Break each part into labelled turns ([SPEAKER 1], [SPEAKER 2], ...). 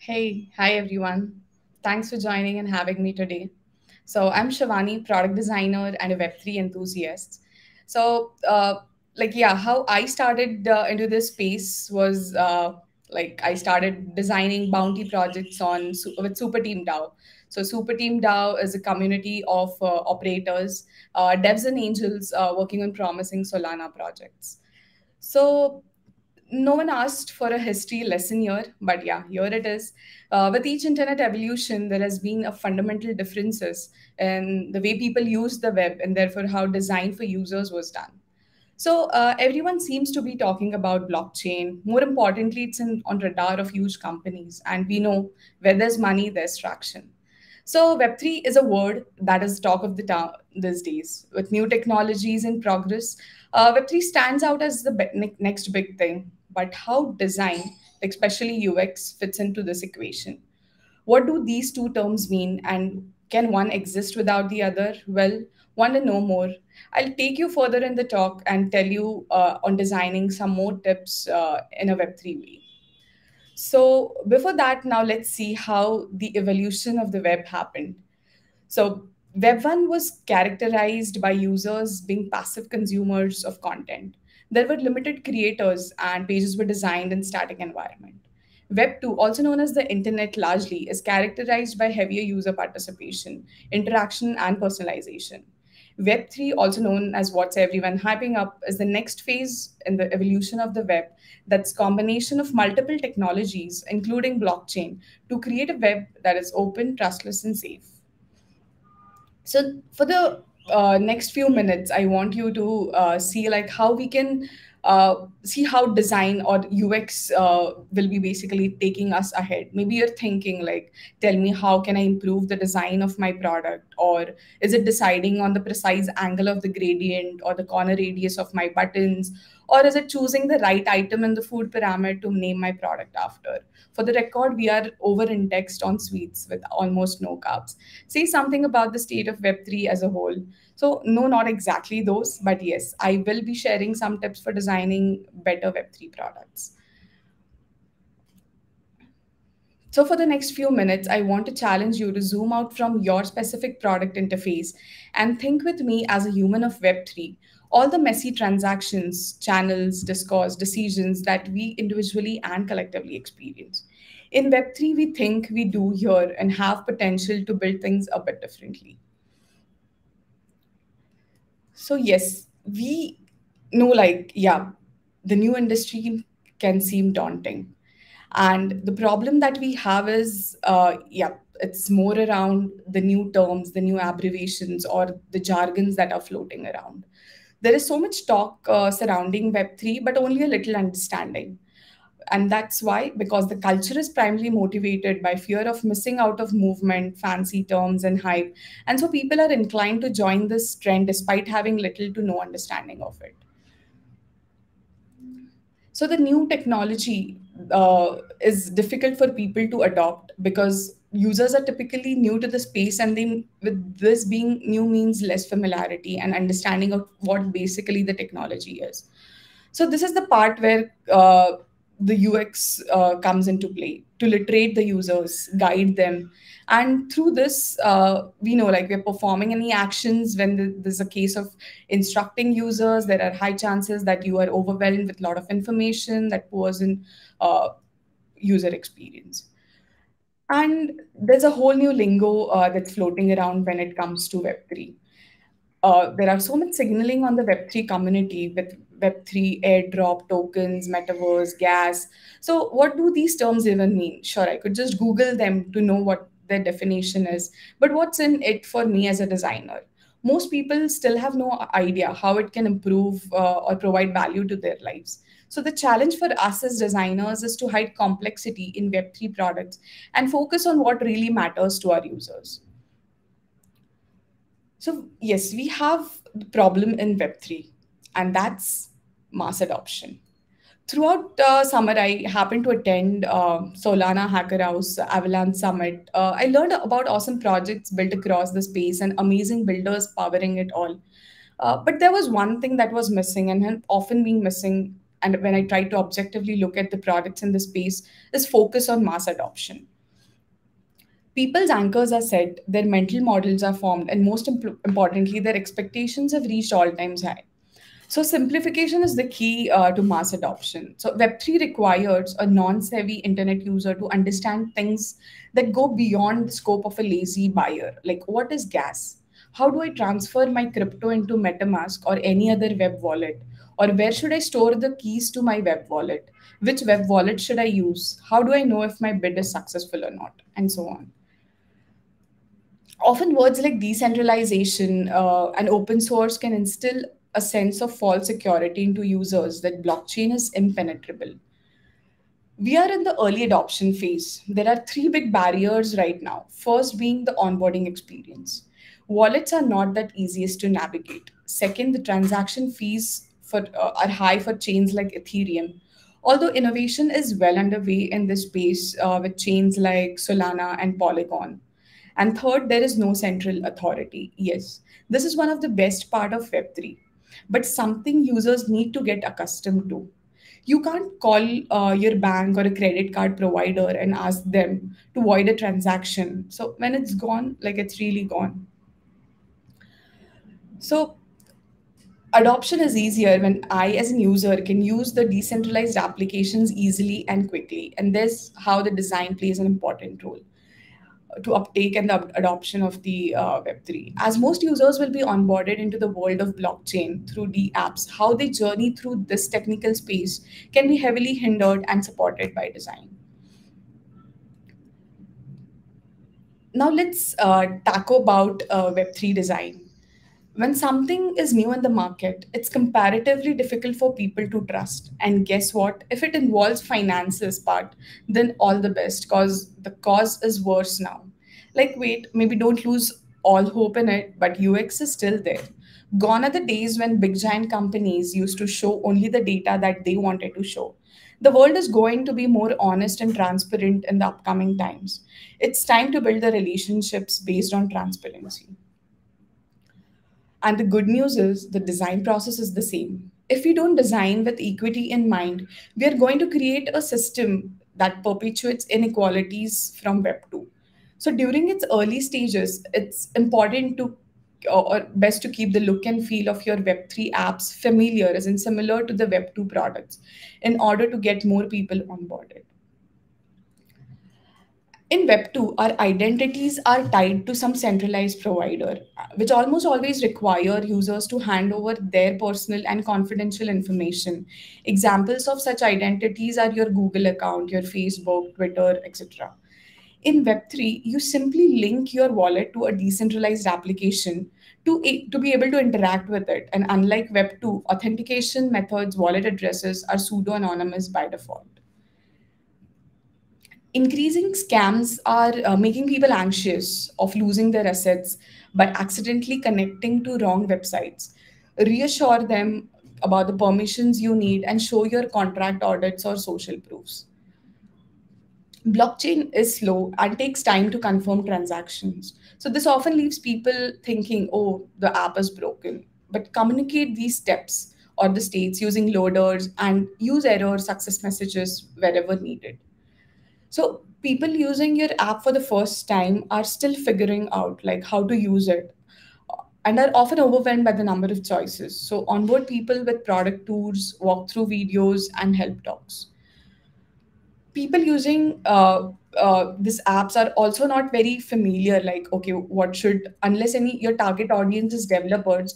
[SPEAKER 1] Hey, hi everyone. Thanks for joining and having me today. So, I'm Shivani, product designer and a Web3 enthusiast. So, how I started into this space was I started designing bounty projects with Super Team DAO. So, Super Team DAO is a community of operators, devs, and angels working on promising Solana projects. So, no one asked for a history lesson here, but yeah, here it is. With each internet evolution, there has been a fundamental differences in the way people use the web and therefore how design for users was done. So everyone seems to be talking about blockchain. More importantly, it's on radar of huge companies, and we know where there's money, there's traction. So Web3 is a word that is talk of the town these days. With new technologies in progress, Web3 stands out as the next big thing. But how design, especially UX, fits into this equation? What do these two terms mean, and can one exist without the other? Well, want to know more? I'll take you further in the talk and tell you on designing some more tips in a Web3 way. So, before that, now let's see how the evolution of the web happened. So, Web 1 was characterized by users being passive consumers of content. There were limited creators, and pages were designed in static environment. Web 2, also known as the internet largely, is characterized by heavier user participation, interaction, and personalization. Web 3, also known as what's everyone hyping up, is the next phase in the evolution of the web that's combination of multiple technologies, including blockchain, to create a web that is open, trustless, and safe. So for the next few minutes, I want you to see like how we can see how design or UX will be basically taking us ahead. Maybe you're thinking like, tell me how can I improve the design of my product, or is it deciding on the precise angle of the gradient or the corner radius of my buttons, or is it choosing the right item in the food pyramid to name my product after? For the record, we are over indexed on sweets with almost no carbs. Say something about the state of Web3 as a whole. So, no, not exactly those, but yes, I will be sharing some tips for designing better Web3 products. So, for the next few minutes, I want to challenge you to zoom out from your specific product interface and think with me as a human of Web3. All the messy transactions, channels, discourse, decisions that we individually and collectively experience. In Web3, we think, we do, here, and have potential to build things a bit differently. So yes, we know the new industry can seem daunting. And the problem that we have is, it's more around the new terms, the new abbreviations, or the jargons that are floating around. There is so much talk surrounding Web3, but only a little understanding. And that's why, because the culture is primarily motivated by fear of missing out of movement, fancy terms, and hype. And so people are inclined to join this trend despite having little to no understanding of it. So the new technology is difficult for people to adopt because users are typically new to the space, and they, with this being new means less familiarity and understanding of what basically the technology is. So this is the part where the UX comes into play to literate the users, guide them. And through this, we know like we're performing any actions when there's a case of instructing users. There are high chances that you are overwhelmed with a lot of information that pours in uh, user experience. And there's a whole new lingo that's floating around when it comes to Web3. There are so much signaling on the Web3 community with Web3 airdrop tokens, metaverse, gas. So, what do these terms even mean? Sure, I could just Google them to know what their definition is, but what's in it for me as a designer? Most people still have no idea how it can improve or provide value to their lives. So, the challenge for us as designers is to hide complexity in Web3 products and focus on what really matters to our users. So, yes, we have the problem in Web3, and that's mass adoption. Throughout summer, I happened to attend Solana Hacker House Avalanche Summit. I learned about awesome projects built across the space and amazing builders powering it all. But there was one thing that was missing and had often been missing. And when I tried to objectively look at the products in the space, is focus on mass adoption. People's anchors are set, their mental models are formed, and most importantly, their expectations have reached all times high. So, simplification is the key to mass adoption. So, Web3 requires a non savvy internet user to understand things that go beyond the scope of a lazy buyer. Like, what is gas? How do I transfer my crypto into MetaMask or any other web wallet? Or where should I store the keys to my web wallet? Which web wallet should I use? How do I know if my bid is successful or not? And so on. Often, words like decentralization and open source can instill a sense of false security into users that blockchain is impenetrable. We are in the early adoption phase. There are three big barriers right now. First, being the onboarding experience. Wallets are not that easiest to navigate. Second, the transaction fees are high for chains like Ethereum. Although innovation is well underway in this space with chains like Solana and Polygon. And third, there is no central authority. Yes, this is one of the best part of Web3, but something users need to get accustomed to. You can't call your bank or a credit card provider and ask them to void a transaction. So when it's gone, like it's really gone. So adoption is easier when I, as a user, can use the decentralized applications easily and quickly. And this how the design plays an important role to uptake and the adoption of the Web3. As most users will be onboarded into the world of blockchain through the apps, how they journey through this technical space can be heavily hindered and supported by design. Now let's tackle about Web3 design. When something is new in the market, it's comparatively difficult for people to trust. And guess what? If it involves finances part, then all the best, because the cause is worse now. Like, wait, maybe don't lose all hope in it, but UX is still there. Gone are the days when big giant companies used to show only the data that they wanted to show. The world is going to be more honest and transparent in the upcoming times. It's time to build the relationships based on transparency. And the good news is the design process is the same. If we don't design with equity in mind, we are going to create a system that perpetuates inequalities from Web 2. So during its early stages, it's important to or best to keep the look and feel of your Web3 apps familiar as in similar to the Web 2 products in order to get more people onboarded. In Web 2, our identities are tied to some centralized provider, which almost always require users to hand over their personal and confidential information. Examples of such identities are your Google account, your Facebook, Twitter, etc. In Web3, you simply link your wallet to a decentralized application to be able to interact with it. And unlike Web 2, authentication methods, wallet addresses are pseudo anonymous by default. Increasing scams are making people anxious of losing their assets by accidentally connecting to wrong websites. Reassure them about the permissions you need and show your contract audits or social proofs. Blockchain is slow and takes time to confirm transactions. So, this often leaves people thinking, oh, the app is broken. But communicate these steps or the states using loaders and use error success messages wherever needed. So people using your app for the first time are still figuring out like how to use it and are often overwhelmed by the number of choices. So onboard people with product tours, walkthrough videos, and help talks. People using these apps are also not very familiar like okay what should unless any your target audience is developers,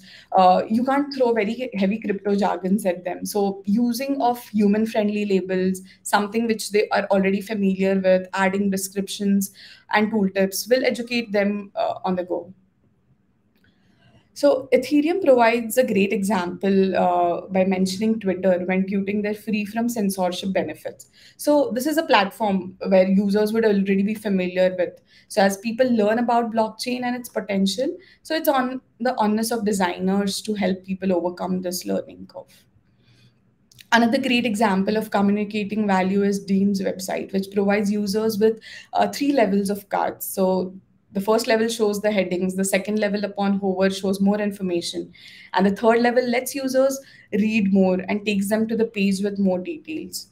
[SPEAKER 1] you can't throw very heavy crypto jargons at them. So using of human friendly labels, something which they are already familiar with, adding descriptions and tooltips will educate them on the go. So Ethereum provides a great example by mentioning Twitter when quoting their free from censorship benefits. So this is a platform where users would already be familiar with. So as people learn about blockchain and its potential, so it's on the onus of designers to help people overcome this learning curve. Another great example of communicating value is Dean's website, which provides users with three levels of cards. So the first level shows the headings, the second level upon hover shows more information, and the third level lets users read more and takes them to the page with more details.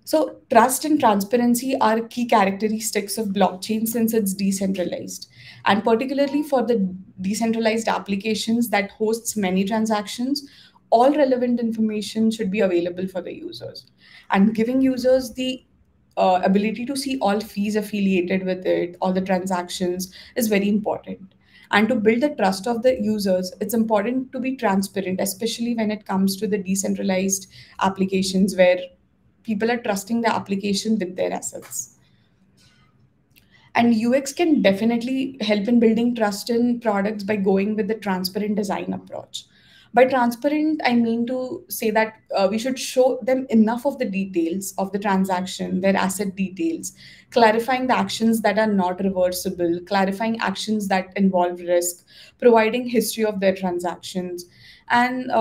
[SPEAKER 1] So, trust and transparency are key characteristics of blockchain since it's decentralized. And particularly for the decentralized applications that hosts many transactions, all relevant information should be available for the users. And giving users the ability to see all fees affiliated with it, all the transactions, is very important. And to build the trust of the users, it's important to be transparent, especially when it comes to the decentralized applications where people are trusting the application with their assets. And UX can definitely help in building trust in products by going with the transparent design approach. By transparent, I mean to say that we should show them enough of the details of the transaction, their asset details, clarifying the actions that are not reversible, clarifying actions that involve risk, providing history of their transactions, and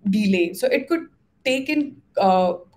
[SPEAKER 1] delay. So it could take in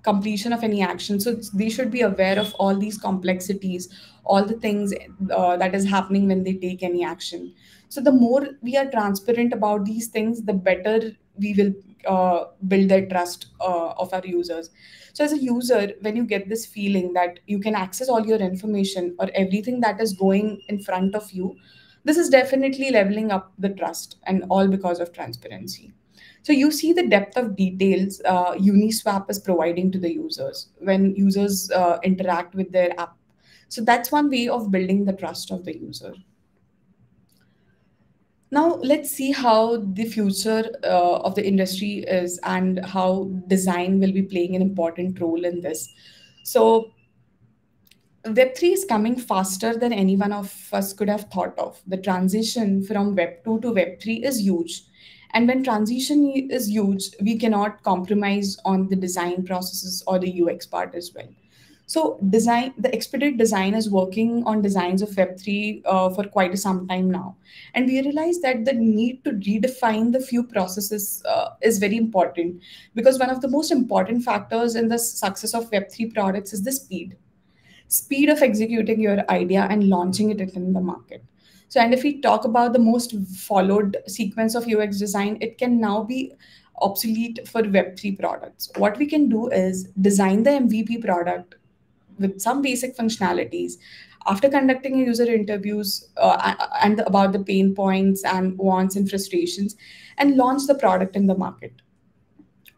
[SPEAKER 1] completion of any action. So they should be aware of all these complexities, all the things that is happening when they take any action. So the more we are transparent about these things, the better we will build their trust of our users. So as a user, when you get this feeling that you can access all your information or everything that is going in front of you, this is definitely leveling up the trust, and all because of transparency. So you see the depth of details Uniswap is providing to the users when users interact with their app. So that's one way of building the trust of the user. Now, let's see how the future of the industry is and how design will be playing an important role in this. So, Web3 is coming faster than any one of us could have thought of. The transition from Web2 to Web3 is huge. And when transition is huge, we cannot compromise on the design processes or the UX part as well. So the Expedite Design is working on designs of Web3 for quite some time now. And we realize that the need to redefine the few processes is very important, because one of the most important factors in the success of Web3 products is the speed of executing your idea and launching it in the market. So, and if we talk about the most followed sequence of UX design, it can now be obsolete for Web3 products. What we can do is design the MVP product with some basic functionalities after conducting user interviews and about the pain points and wants and frustrations, and launch the product in the market.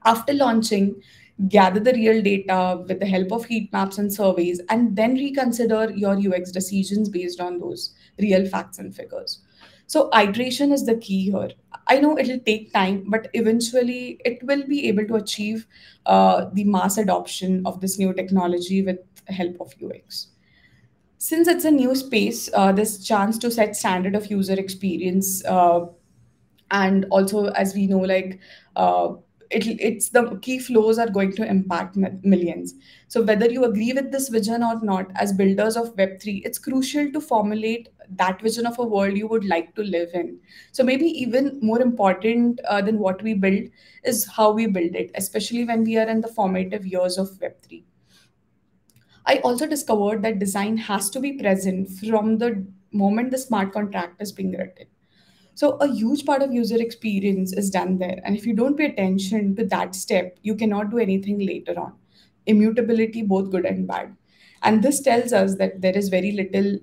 [SPEAKER 1] After launching, gather the real data with the help of heat maps and surveys, and then reconsider your UX decisions based on those real facts and figures. So, iteration is the key here. I know it'll take time, but eventually it will be able to achieve the mass adoption of this new technology with help of UX. Since it's a new space, this chance to set standard of user experience, and also as we know, like it's the key flows are going to impact millions. So whether you agree with this vision or not, as builders of Web3, it's crucial to formulate that vision of a world you would like to live in. So maybe even more important than what we build is how we build it, especially when we are in the formative years of Web3. I also discovered that design has to be present from the moment the smart contract is being written. So a huge part of user experience is done there. And if you don't pay attention to that step, you cannot do anything later on. Immutability, both good and bad. And this tells us that there is very little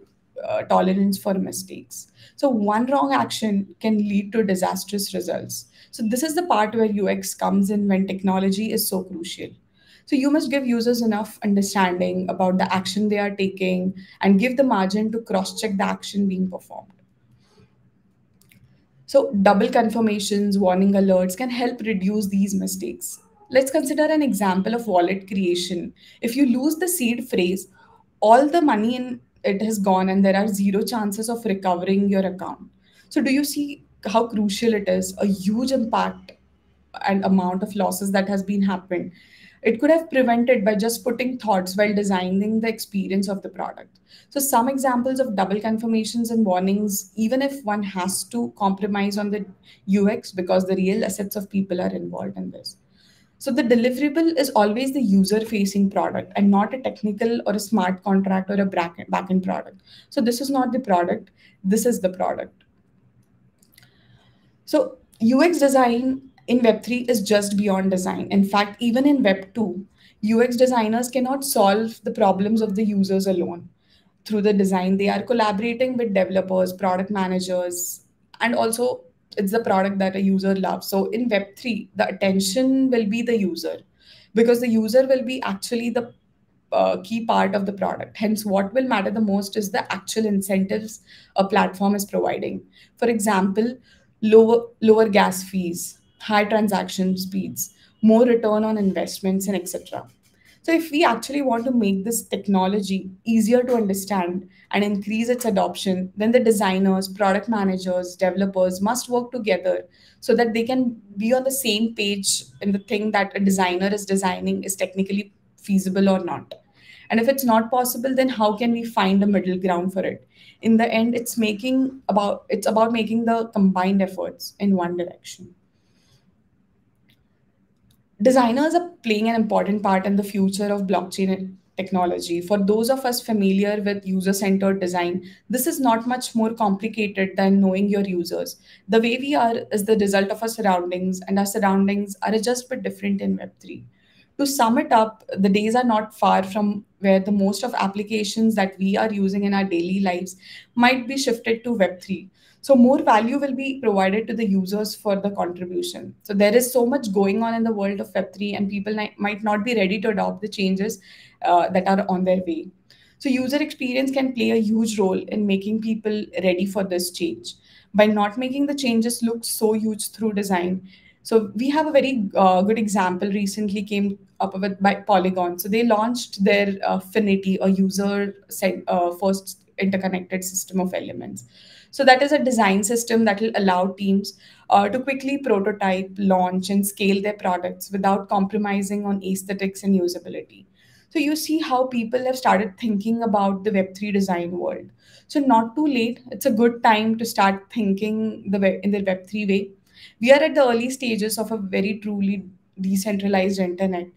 [SPEAKER 1] tolerance for mistakes. So one wrong action can lead to disastrous results. So this is the part where UX comes in when technology is so crucial. So you must give users enough understanding about the action they are taking and give the margin to cross-check the action being performed. So, double confirmations, warning alerts can help reduce these mistakes. Let's consider an example of wallet creation. If you lose the seed phrase, all the money in it has gone and there are zero chances of recovering your account. So, do you see how crucial it is? A huge impact and amount of losses that has been happened. It could have prevented by just putting thoughts while designing the experience of the product. So some examples of double confirmations and warnings, even if one has to compromise on the UX because the real assets of people are involved in this. So the deliverable is always the user-facing product and not a technical or a smart contract or a backend product. So this is not the product, this is the product. So UX design in Web3 is just beyond design. In fact, even in Web2, UX designers cannot solve the problems of the users alone. Through the design, they are collaborating with developers, product managers, and also it's the product that a user loves. So in Web3, the attention will be the user, because the user will be actually the key part of the product. Hence, what will matter the most is the actual incentives a platform is providing. For example, lower gas fees, high transaction speeds, more return on investments, and etc. So, if we actually want to make this technology easier to understand and increase its adoption, then the designers, product managers, developers must work together so that they can be on the same page in the thing that a designer is designing is technically feasible or not. And if it's not possible, then how can we find a middle ground for it? In the end, it's about making the combined efforts in one direction. Designers are playing an important part in the future of blockchain technology. For those of us familiar with user centered design, this is not much more complicated than knowing your users. The way we are is the result of our surroundings, and our surroundings are just but different in Web3. To sum it up, the days are not far from where the most of applications that we are using in our daily lives might be shifted to Web3. So more value will be provided to the users for the contribution. So there is so much going on in the world of Web3, and people might not be ready to adopt the changes that are on their way. So user experience can play a huge role in making people ready for this change. By not making the changes look so huge through design, so we have a very good example recently came up with by Polygon. So they launched their Finity, a first interconnected system of elements. So that is a design system that will allow teams to quickly prototype, launch, and scale their products without compromising on aesthetics and usability. So you see how people have started thinking about the Web3 design world. So not too late. It's a good time to start thinking in the Web3 way. We are at the early stages of a very truly decentralized internet.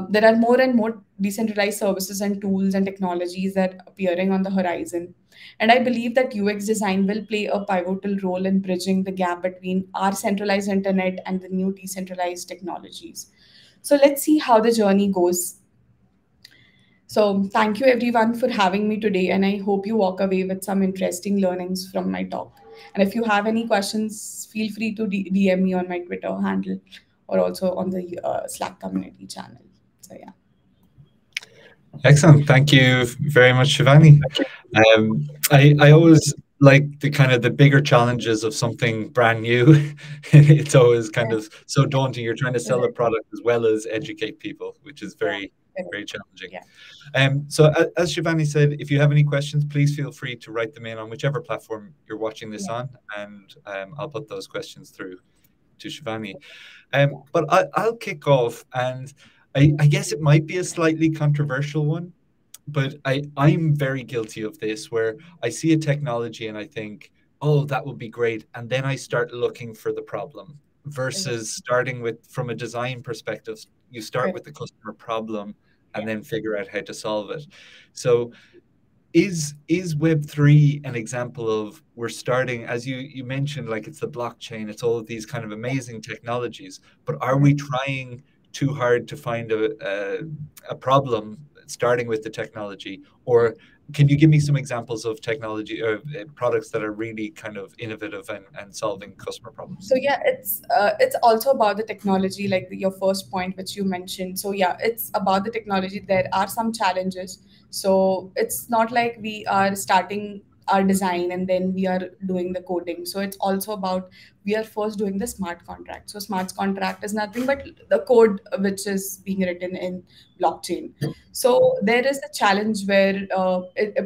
[SPEAKER 1] There are more and more decentralized services and tools and technologies that are appearing on the horizon. And I believe that UX design will play a pivotal role in bridging the gap between our centralized internet and the new decentralized technologies. So let's see how the journey goes. So thank you everyone for having me today, and I hope you walk away with some interesting learnings from my talk. And if you have any questions, feel free to DM me on my Twitter handle or also on the Slack community channel. So yeah.
[SPEAKER 2] Excellent. Thank you very much, Shivani. I always like the kind of the bigger challenges of something brand new. It's always kind of so daunting. You're trying to sell a
[SPEAKER 1] Correct.
[SPEAKER 2] product as well as educate people, which is
[SPEAKER 1] Yeah.
[SPEAKER 2] very,
[SPEAKER 1] Correct.
[SPEAKER 2] very challenging.
[SPEAKER 1] Yeah.
[SPEAKER 2] So as Shivani said, if you have any questions, please feel free to write them in on whichever platform you're watching this
[SPEAKER 1] Yeah.
[SPEAKER 2] on, and I'll put those questions through to Shivani.
[SPEAKER 1] Yeah.
[SPEAKER 2] But I'll kick off, and I guess it might be a slightly controversial one, but I'm very guilty of this where I see a technology and I think, oh, that would be great. And then I start looking for the problem versus
[SPEAKER 1] Exactly.
[SPEAKER 2] starting with, from a design perspective, you start
[SPEAKER 1] Correct.
[SPEAKER 2] with the customer problem and
[SPEAKER 1] Yeah.
[SPEAKER 2] then figure out how to solve it. So is Web3 an example of we're starting, as you mentioned, like it's the blockchain, it's all of these kind of
[SPEAKER 1] Yeah.
[SPEAKER 2] amazing technologies, but are we
[SPEAKER 1] Correct.
[SPEAKER 2] trying too hard to find a problem starting with the technology? Or can you give me some examples of technology or products that are really kind of innovative and solving customer problems?
[SPEAKER 1] So yeah, it's also about the technology, like your first point which you mentioned. So yeah, it's about the technology. There are some challenges. So it's not like we are starting our design and then we are doing the coding. So it's also about we are first doing the smart contract. So smart contract is nothing but the code which is being written in blockchain. So there is a challenge where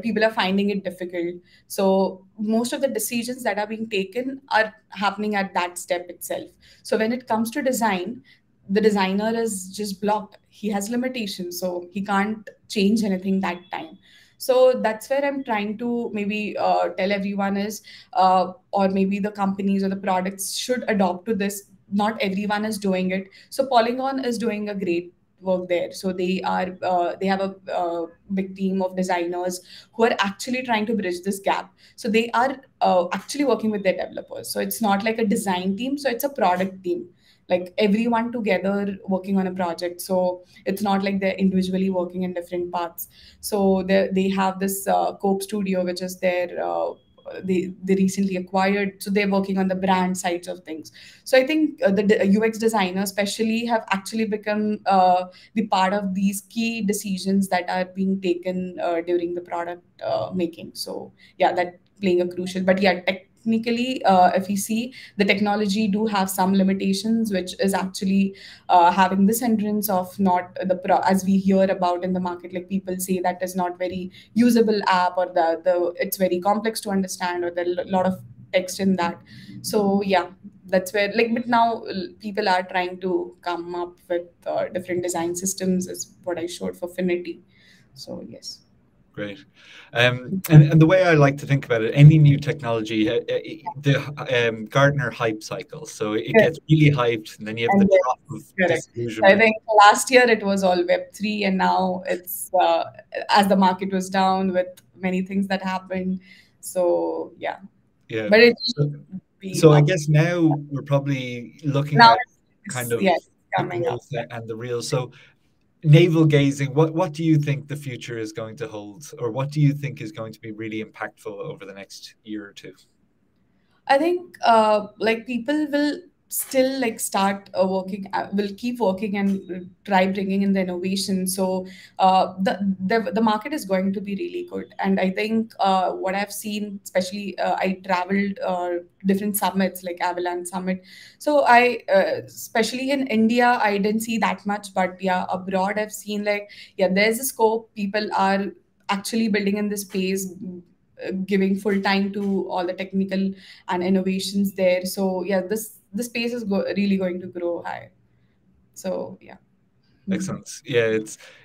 [SPEAKER 1] people are finding it difficult. So most of the decisions that are being taken are happening at that step itself. So when it comes to design, the designer is just blocked. He has limitations, so he can't change anything that time. So that's where I'm trying to maybe tell everyone is, or maybe the companies or the products should adopt to this. Not everyone is doing it. So Polygon is doing a great work there. So they have a big team of designers who are actually trying to bridge this gap. So they are actually working with their developers. So it's not like a design team, so it's a product team. like everyone together working on a project. So it's not like they're individually working in different parts. So they have this Cope Studio, which is their they recently acquired. So they're working on the brand sides of things. So I think the UX designers especially have actually become the part of these key decisions that are being taken during the product making. So yeah, that playing a crucial. But yeah, technically, if we see, the technology do have some limitations, which is actually having this hindrance of not as we hear about in the market, like people say that is not very usable app, or the it's very complex to understand, or there are a lot of text in that. So yeah, that's where, like, but now people are trying to come up with different design systems, is what I showed for Finity. So yes.
[SPEAKER 2] Great. And the way I like to think about it, any new technology, the Gartner hype cycle. So it
[SPEAKER 1] Correct.
[SPEAKER 2] gets really hyped, and then you have
[SPEAKER 1] And
[SPEAKER 2] the
[SPEAKER 1] then,
[SPEAKER 2] drop of
[SPEAKER 1] correct. So I
[SPEAKER 2] disillusionment.
[SPEAKER 1] think last year it was all Web3, and now it's as the market was down with many things that happened. So yeah,
[SPEAKER 2] Yeah.
[SPEAKER 1] but it
[SPEAKER 2] So,
[SPEAKER 1] will be
[SPEAKER 2] so I
[SPEAKER 1] up.
[SPEAKER 2] guess now we're probably looking
[SPEAKER 1] Now
[SPEAKER 2] at kind
[SPEAKER 1] it's,
[SPEAKER 2] of
[SPEAKER 1] yeah, it's
[SPEAKER 2] the
[SPEAKER 1] coming up.
[SPEAKER 2] growth and the real. So navel gazing, what do you think the future is going to hold, or what do you think is going to be really impactful over the next year or two?
[SPEAKER 1] I think like people will still like start working, will keep working and try bringing in the innovation. So the market is going to be really good, and I think what I've seen, especially I traveled different summits like Avalanche Summit. So I especially in India I didn't see that much, but yeah, abroad I've seen like yeah, there's a scope. People are actually building in this space, giving full time to all the technical and innovations there. So yeah, this space is really going to grow high. So yeah. Mhm.
[SPEAKER 2] Excellent. Yeah,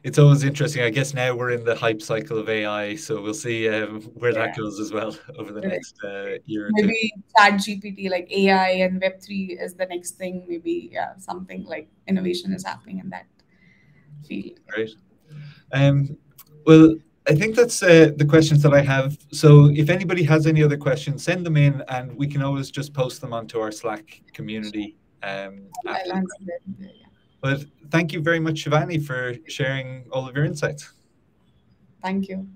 [SPEAKER 2] it's always interesting. I guess now we're in the hype cycle of AI, so we'll see where that
[SPEAKER 1] Yeah.
[SPEAKER 2] goes as well over the
[SPEAKER 1] Correct.
[SPEAKER 2] next year or two.
[SPEAKER 1] Maybe chat GPT, like AI and Web3 is the next thing. Maybe yeah, something like innovation is happening in that field. Yeah.
[SPEAKER 2] Great. Um, well, I think that's the questions that I have. So if anybody has any other questions, send them in, and we can always just post them onto our Slack community after
[SPEAKER 1] I'll
[SPEAKER 2] the
[SPEAKER 1] answer
[SPEAKER 2] fact.
[SPEAKER 1] that. Yeah.
[SPEAKER 2] But thank you very much, Shivani, for sharing all of your insights.
[SPEAKER 1] Thank you.